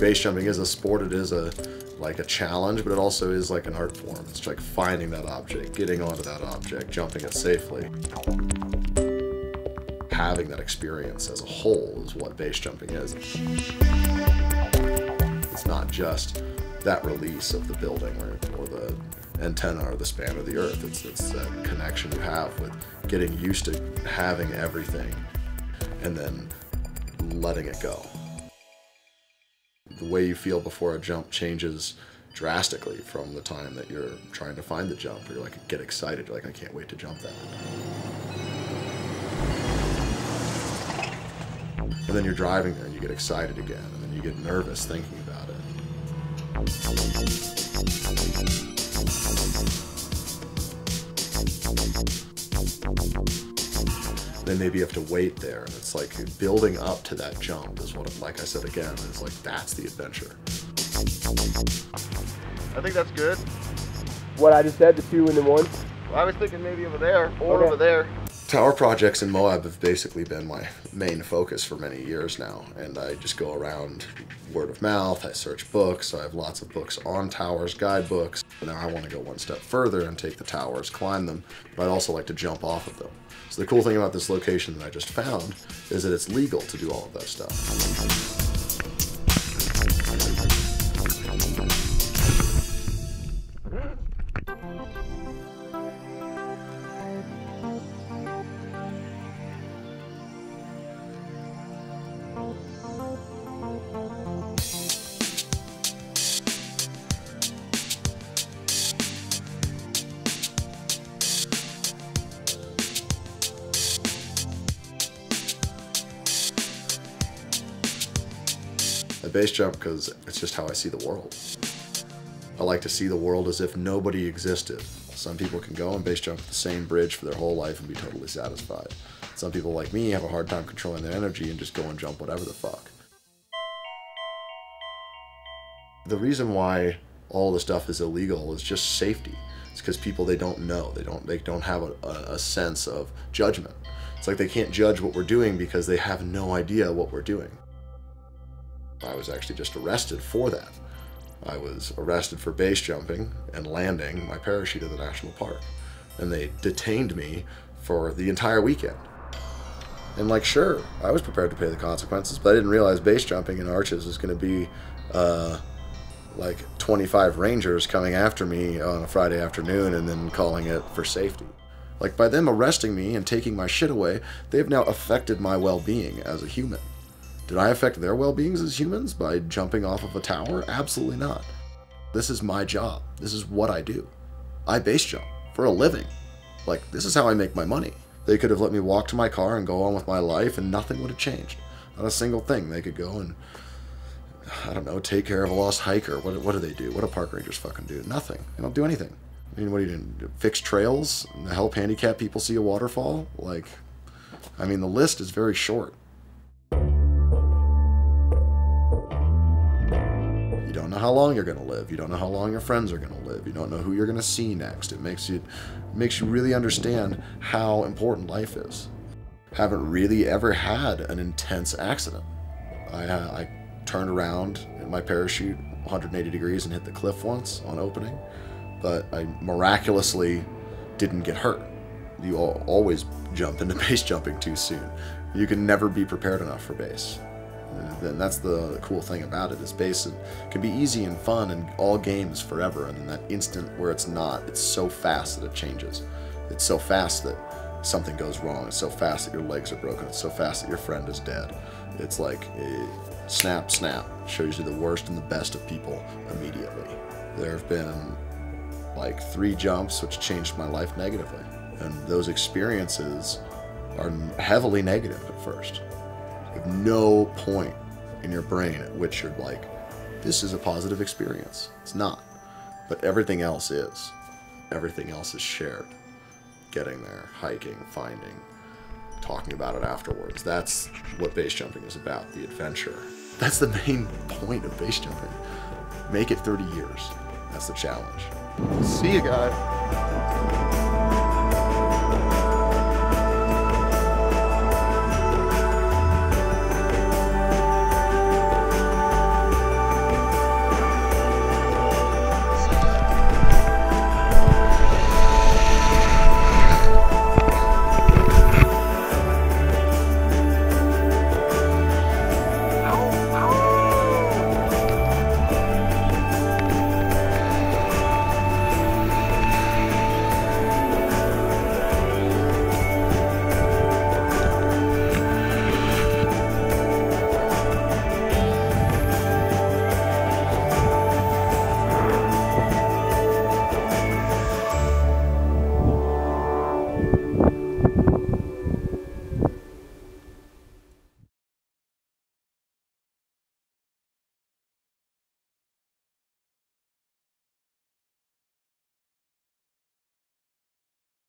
base jumping is a sport, it is like a challenge, but it also is like an art form. It's like finding that object, getting onto that object, jumping it safely. Having that experience as a whole is what base jumping is. It's not just that release of the building or the antenna or the span of the earth. It's that connection you have with getting used to having everything and then letting it go. The way you feel before a jump changes drastically from the time that you're trying to find the jump, where you're like, get excited, you're like, I can't wait to jump that. And then you're driving there and you get excited again, and then you get nervous thinking about it. Then maybe you have to wait there, and it's like building up to that jump is what, like I said again, is like that's the adventure. I think that's good. What I just said, the 2 and the 1? Well, I was thinking maybe over there or Okay. over there. Tower projects in Moab have basically been my main focus for many years now, and I just go around word of mouth, I search books, I have lots of books on towers, guidebooks. Now I want to go one step further and take the towers, climb them, but I'd also like to jump off of them. So the cool thing about this location that I just found is that it's legal to do all of that stuff. I base jump because it's just how I see the world. I like to see the world as if nobody existed. Some people can go and base jump the same bridge for their whole life and be totally satisfied. Some people like me have a hard time controlling their energy and just go and jump whatever the fuck. The reason why all the stuff is illegal is just safety. It's because people, they don't know. They don't have a sense of judgment. It's like they can't judge what we're doing because they have no idea what we're doing. I was actually just arrested for that. I was arrested for base jumping and landing my parachute at the national park. And they detained me for the entire weekend. And like, sure, I was prepared to pay the consequences, but I didn't realize base jumping in arches was going to be like 25 rangers coming after me on a Friday afternoon and then calling it for safety. Like, by them arresting me and taking my shit away, they've now affected my well-being as a human. Did I affect their well-beings as humans by jumping off of a tower? Absolutely not. This is my job. This is what I do. I base jump for a living. Like, this is how I make my money. They could have let me walk to my car and go on with my life and nothing would have changed. Not a single thing. They could go and, I don't know, take care of a lost hiker. What do they do? What do park rangers fucking do? Nothing. They don't do anything. I mean, what are you doing? Fix trails? Help handicapped people see a waterfall? Like, I mean, the list is very short. You don't know how long you're going to live. You don't know how long your friends are going to live. You don't know who you're going to see next. It makes you really understand how important life is. Haven't really ever had an intense accident. I turned around in my parachute 180 degrees and hit the cliff once on opening, but I miraculously didn't get hurt. You always jump into base jumping too soon. You can never be prepared enough for base. And that's the cool thing about it, is base can be easy and fun and all games forever, and in that instant where it's not, it's so fast that it changes. It's so fast that something goes wrong. It's so fast that your legs are broken. It's so fast that your friend is dead. It's like snap, snap. It shows you the worst and the best of people immediately. There have been like 3 jumps which changed my life negatively, and those experiences are heavily negative at first. You have no point in your brain at which you're like, this is a positive experience. It's not. But everything else is. Everything else is shared. Getting there, hiking, finding, talking about it afterwards. That's what base jumping is about, the adventure. That's the main point of base jumping. Make it 30 years. That's the challenge. See you guys.